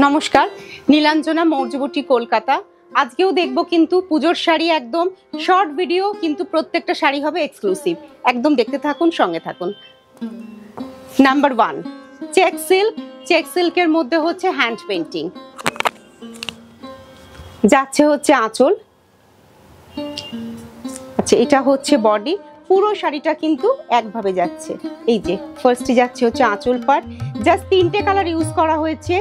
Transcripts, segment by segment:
নমস্কার, নীলাঞ্জনা মৌর্যবটি কলকাতা। আজকেও দেখবো কিন্তু পুজোর শাড়ি, একদম শর্ট ভিডিও, কিন্তু প্রত্যেকটা শাড়ি হবে এক্সক্লুসিভ। একদম দেখতে থাকুন, সঙ্গে থাকুন। Number 1 check silk. চেক সিল্কের মধ্যে হচ্ছে হ্যান্ড পেন্টিং, যাচ্ছে হচ্ছে আঁচল। আচ্ছা, এটা হচ্ছে বডি। পুরো শাড়িটা কিন্তু একভাবে যাচ্ছে। এই যে ফার্স্টে যাচ্ছে হচ্ছে আঁচল পার্ট, জাস্ট 3টে কালার ইউজ করা হয়েছে।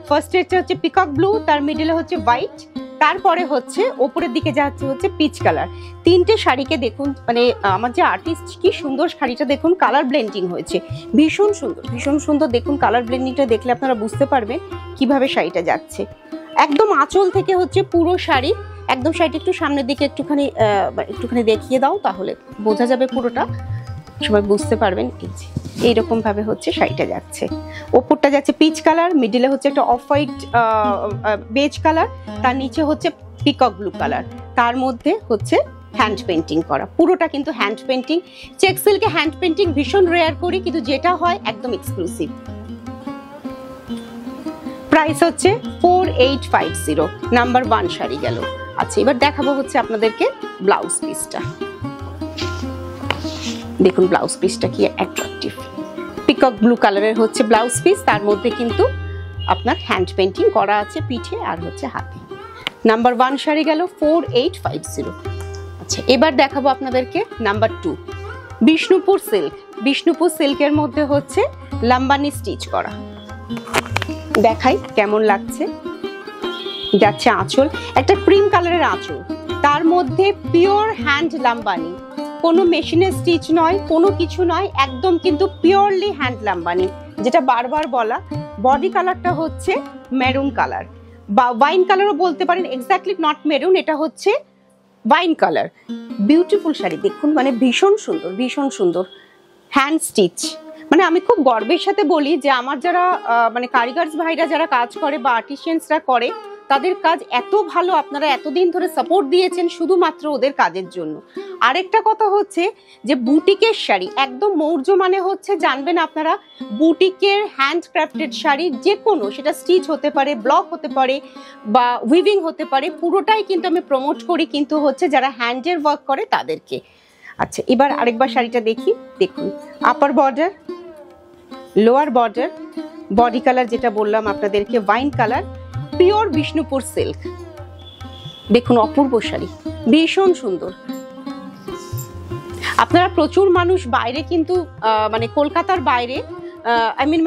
ফার্স্টে হচ্ছে পিকক ব্লু, তার মিডলে হচ্ছে হোয়াইট, তারপরে হচ্ছে ওপরের দিকে যাচ্ছে হচ্ছে পিচ কালার। 3টে শাড়িকে দেখুন, মানে আমার যে আর্টিস্ট, কি সুন্দর শাড়িটা দেখুন, কালার ব্লেন্ডিং হয়েছে, ভীষণ সুন্দর, ভীষণ সুন্দর। দেখুন কালার ব্লেন্ডিংটা দেখলে আপনারা বুঝতে পারবেন কিভাবে শাড়িটা যাচ্ছে। একদম আঁচল থেকে হচ্ছে পুরো শাড়ি, একদম শাড়িটা একটু সামনের দিকে একটুখানি দেখিয়ে দাও, তাহলে বোঝা যাবে পুরোটা, সবাই বুঝতে পারবেন। এই যে এইরকম ভাবে হচ্ছে শাড়িটা যাচ্ছে। ওপরটা যাচ্ছে পিচ কালার, মিডিলে হচ্ছে একটা অফ হোয়াইট বেজ কালার, তার নিচে হচ্ছে পিকক ব্লু কালার, তার মধ্যে হচ্ছে হ্যান্ড পেন্টিং করা। পুরোটা কিন্তু হ্যান্ড পেন্টিং। চেক সিল্কে হ্যান্ড পেন্টিং ভীষণ রেয়ার করি, কিন্তু যেটা হয় একদম এক্সক্লুসিভ। প্রাইস হচ্ছে 4850। নাম্বার 1 শাড়ি গেল। আচ্ছা, এবার দেখাবো হচ্ছে আপনাদেরকে ব্লাউজ পিসটা। দেখুন ব্লাউজ পিসটা কি অ্যাট্রাকটিভ। পিকক ব্লু কালারের হচ্ছে ব্লাউজ পিস, তার মধ্যে কিন্তু আপনার হ্যান্ড পেন্টিং করা আছে পিঠে আর হচ্ছে হাতে। নাম্বার 1 শাড়ি গেল 4850। আচ্ছা, এবার দেখাবো আপনাদেরকে নাম্বার 2 বিষ্ণুপুর সিল্ক। বিষ্ণুপুর সিল্কের মধ্যে হচ্ছে লাম্বানি স্টিচ করা। দেখাই কেমন লাগছে। যাচ্ছে আঁচল, একটা ক্রিম কালারের আঁচল, তার মধ্যে পিওর হ্যান্ড লাম্বানি, কোনো মেশিনের স্টিচ নয়, কোনো কিছু নয়, একদম কিন্তু পিওরলি হ্যান্ড লাম্বানি, যেটা বারবার বলা। বডি কালারটা হচ্ছে মেরুন কালার বা ওয়াইন কালারও বলতে পারেন, এক্স্যাক্টলি নট মেরুন, এটা হচ্ছে ওয়াইন কালার। বিউটিফুল শাড়ি দেখুন, মানে ভীষণ সুন্দর, ভীষণ সুন্দর হ্যান্ড স্টিচ। মানে আমি খুব গর্বের সাথে বলি যে আমার যারা মানে কারিগর ভাইরা যারা কাজ করে বা আর্টিসিয়ানসরা করে, তাদের কাজ এত ভালো, আপনারা এতদিন ধরে সাপোর্ট দিয়েছেন শুধুমাত্র ওদের কাজের জন্য। আরেকটা কথা হচ্ছে যে বুটিকের শাড়ি, একদম মৌর্য মানে হচ্ছে জানবেন আপনারা, বুটিকের হ্যান্ড ক্রাফটেড শাড়ি, যে কোনো, সেটা স্টিচ হতে পারে, ব্লক হতে পারে বা উইভিং হতে পারে, পুরোটাই কিন্তু আমি প্রমোট করি, কিন্তু হচ্ছে যারা হ্যান্ডের ওয়ার্ক করে তাদেরকে। আচ্ছা, এবার আরেকবার শাড়িটা দেখি। দেখুন upper border, lower border, body colour যেটা বললাম আপনাদেরকে wine colour, pure Bishnupur silk. দেখুন অপূর্ব শাড়ি, ভীষণ সুন্দর। আপনারা প্রচুর মানুষ বাইরে কিন্তু মানে কলকাতার বাইরে,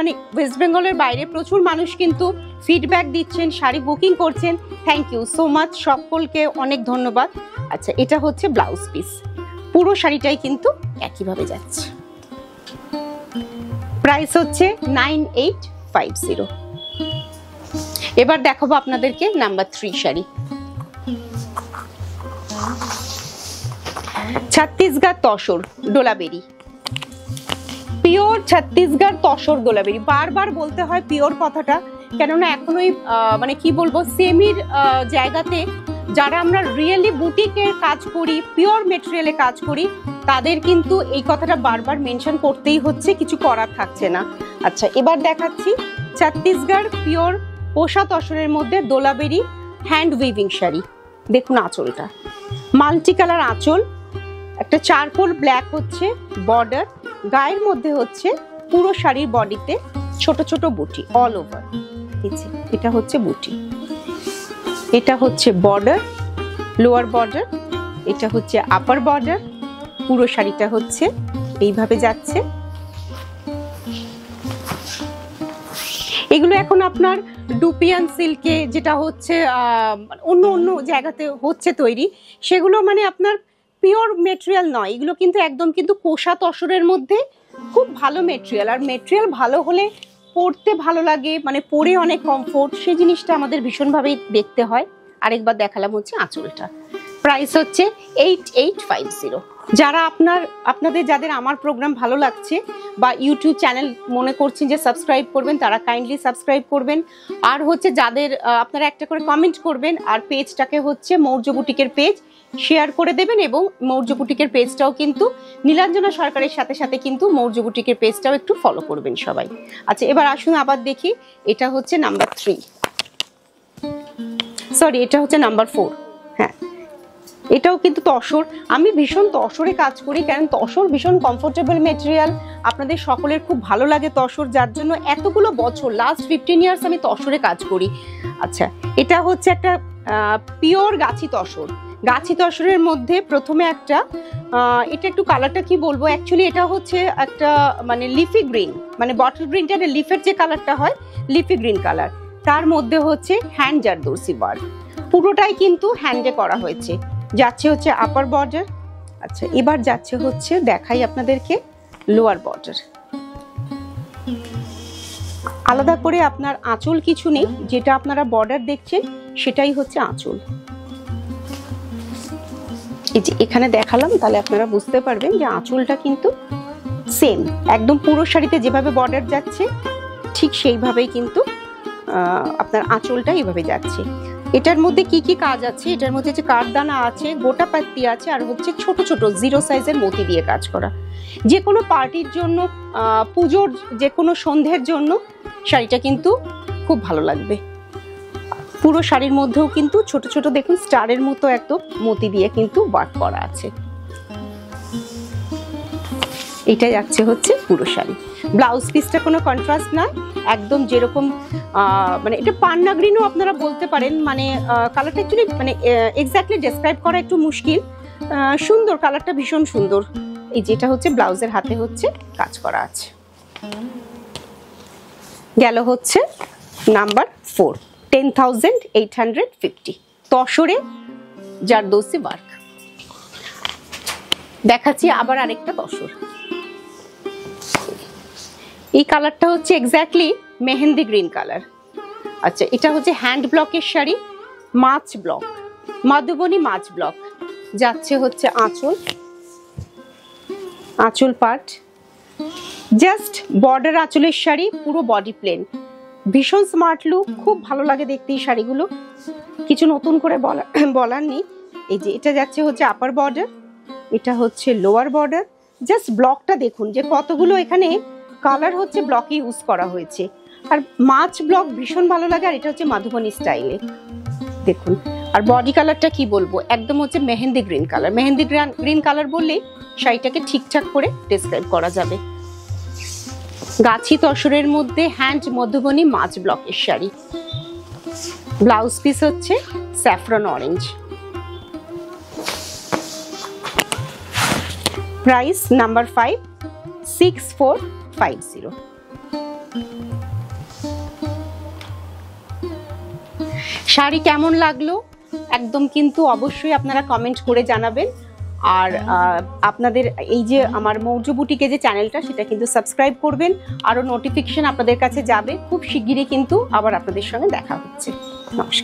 মানে ওয়েস্ট বেঙ্গলের বাইরে প্রচুর মানুষ কিন্তু ফিডব্যাক দিচ্ছেন, শাড়ি বুকিং করছেন। থ্যাংক ইউ সো মাচ, সকলকে অনেক ধন্যবাদ। আচ্ছা, এটা হচ্ছে ব্লাউজ পিস। পুরো শাড়িটাই কিন্তু একইভাবে যাচ্ছে। প্রাইস হচ্ছে 9850। এবার দেখাবো আপনাদেরকে নাম্বার 3 শাড়ি। ছত্তিশগড় তসর ডোলাবেরি, পিওর ছত্তিশগড় তসর ডোলাবেরি। বারবার বলতে হয় পিওর কথাটা, কেননা এখন ওই মানে কি বলবো, সেমির জায়গাতে যারা আমরা রিয়েলি বুটিকের কাজ করি, পিওর মেটেরিয়ালে কাজ করি, তাদের কিন্তু এই কথাটা বারবার মেনশন করতেই হচ্ছে, কিছু করার থাকছে না। আচ্ছা, এবার দেখাচ্ছি ছত্তিশগড় পিওর পোষা তসরের মধ্যে ডোলাবেরি হ্যান্ড উইভিং শাড়ি। দেখুন আঁচলটা, মাল্টি কালার আঁচল, একটা চারকোল ব্ল্যাক হচ্ছে বর্ডার, গায়ের মধ্যে হচ্ছে পুরো শাড়ির বডিতে ছোট ছোট বুটি অল ওভার। এটা হচ্ছে বুটি, এটা হচ্ছে বর্ডার, লোয়ার বর্ডার, এটা হচ্ছে আপার বর্ডার। পুরো শাড়িটা হচ্ছে এইভাবে যাচ্ছে। এগুলো এখন আপনার ডুপিয়ান সিল্কে, যেটা হচ্ছে অন্য অন্য জায়গাতে হচ্ছে তৈরি, সেগুলো মানে আপনার পিওর মেটেরিয়াল নয়, এগুলো কিন্তু একদম কিন্তু কোষা তসরের মধ্যে খুব ভালো মেটেরিয়াল। আর মেটেরিয়াল ভালো হলে পরতে ভালো লাগে, মানে পরে অনেক কমফোর্ট, সেই জিনিসটা আমাদের ভীষণভাবে দেখতে হয়। আরেকবার দেখালাম হচ্ছে আঁচলটা। প্রাইস হচ্ছে 8850। যারা আপনাদের যাদের আমার প্রোগ্রাম ভালো লাগছে বা ইউটিউব চ্যানেল মনে করছেন যে সাবস্ক্রাইব করবেন, তারা কাইন্ডলি সাবস্ক্রাইব করবেন। আর হচ্ছে যাদের আপনারা একটা করে কমেন্ট করবেন, আর পেজটাকে হচ্ছে মৌর্য বুটিকের পেজ শেয়ার করে দেবেন, এবং মৌর্য বুটিকের পেজটাও কিন্তু নীলাঞ্জনা সরকারের সাথে সাথে কিন্তু মৌর্য বুটিকের পেজটাও একটু ফলো করবেন সবাই। আচ্ছা, এবার আসুন আবার দেখি। এটা হচ্ছে নাম্বার 3 সরি, এটা হচ্ছে নাম্বার 4। হ্যাঁ, এটাও কিন্তু তসর। আমি ভীষণ তসরে কাজ করি, কারণ তসর ভীষণ কমফোর্টেবল মেটেরিয়াল, আপনাদের সকলের খুব ভালো লাগে তসর, যার জন্য এতগুলো বছর, লাস্ট 15 ইয়ার্স আমি তসরে কাজ করি। আচ্ছা, এটা হচ্ছে একটা পিওর গাছি তসর। গাছি তসরের মধ্যে প্রথমে একটা এটা একটু কালারটা কি বলবো, অ্যাকচুয়ালি এটা হচ্ছে একটা মানে লিফি গ্রিন, মানে বটল গ্রিনটা লিফের যে কালারটা হয়, লিফি গ্রিন কালার। তার মধ্যে হচ্ছে হ্যান্ড জারদৌসি ওয়ার্ক, পুরোটাই কিন্তু হ্যান্ডে করা হয়েছে। যাচ্ছে হচ্ছে আপার বর্ডার। আচ্ছা, এবার যাচ্ছে হচ্ছে দেখাই আপনাদেরকে লোয়ার বর্ডার। আলাদা করে আপনার আঁচল কিছু নেই, যেটা আপনারা বর্ডার দেখছেন সেটাই হচ্ছে আঁচল। এই যে এখানে দেখালাম, তাহলে আপনারা বুঝতে পারবেন যে আঁচলটা কিন্তু সেম, একদম পুরো শাড়িতে যেভাবে বর্ডার যাচ্ছে ঠিক সেইভাবেই কিন্তু আপনার আঁচলটা এইভাবে যাচ্ছে। এটার মধ্যে কি কি কাজ আছে, এটার মধ্যে যে কাঠদানা আছে, গোটা পাত্তি আছে, আর হচ্ছে ছোট ছোট 0 সাইজের মতি দিয়ে কাজ করা। যে কোনো পার্টির জন্য, পুজোর যে কোনো সন্ধ্যের জন্য শাড়িটা কিন্তু খুব ভালো লাগবে। পুরো শাড়ির মধ্যেও কিন্তু ছোট ছোট দেখুন স্টারের মতো একদম মতি দিয়ে কিন্তু ওয়ার্ক করা আছে। এটা যাচ্ছে হচ্ছে পুরো শাড়ি। ব্লাউজ পিসটা কোনো কন্ট্রাস্ট না, একদম যেরকম মানে এটা পান্না গ্রিনও আপনারা বলতে পারেন, মানে কালারটা অ্যাকচুয়ালি মানে এক্স্যাক্টলি ডেসক্রাইব করা একটু মুশকিল। সুন্দর কালারটা, ভীষণ সুন্দর। এই যেটা হচ্ছে ব্লাউজের হাতে হচ্ছে কাজ করা আছে। গেল হচ্ছে নাম্বার 4, 10,850 তসরে জারদৌসি ওয়ার্ক। দেখাচ্ছি আবার আরেকটা তসর। এই কালারটা হচ্ছে এক্স্যাক্টলি মেহেন্দি গ্রিন কালার। আচ্ছা, এটা হচ্ছে হ্যান্ড ব্লকের শাড়ি, মাছ ব্লক, মধুবনী মাছ ব্লক। যাচ্ছে হচ্ছে আঁচল, আঁচল পার্ট, জাস্ট বর্ডার আঁচলের শাড়ি, পুরো বডি প্লেন, ভীষণ স্মার্ট লুক, খুব ভালো লাগে দেখতে এই শাড়িগুলো, কিছু নতুন করে বলার নেই। এই যে এটা যাচ্ছে হচ্ছে আপার বর্ডার, এটা হচ্ছে লোয়ার বর্ডার। জাস্ট ব্লকটা দেখুন যে কতগুলো এখানে কালার হচ্ছে ব্লকে ইউজ করা হয়েছে, আর মাছ ব্লক ভীষণ ভালো লাগে। আর এটা হচ্ছে মধুবনী স্টাইলে দেখুন। আর বডি কালারটা কি বলবো, একদম হচ্ছে mehndi green colour. Mehndi green colour বললেই শাড়িটাকে ঠিকঠাক করে ডেসক্রাইব করা যাবে। গাছি তসরের মধ্যে হ্যান্ড মধুবনী মাছ ব্লকের শাড়ি। ব্লাউজ পিস হচ্ছে saffron orange. Price number 5, 6450। Sari কেমন লাগলো একদম কিন্তু অবশ্যই আপনারা কমেন্ট করে জানাবেন। আর আপনাদের এই যে আমার মৌর্য বুটিকে যে চ্যানেলটা, সেটা কিন্তু সাবস্ক্রাইব করবেন, আরও নোটিফিকেশন আপনাদের কাছে যাবে। খুব শিগগিরই কিন্তু আবার আপনাদের সঙ্গে দেখা হচ্ছে। নমস্কার।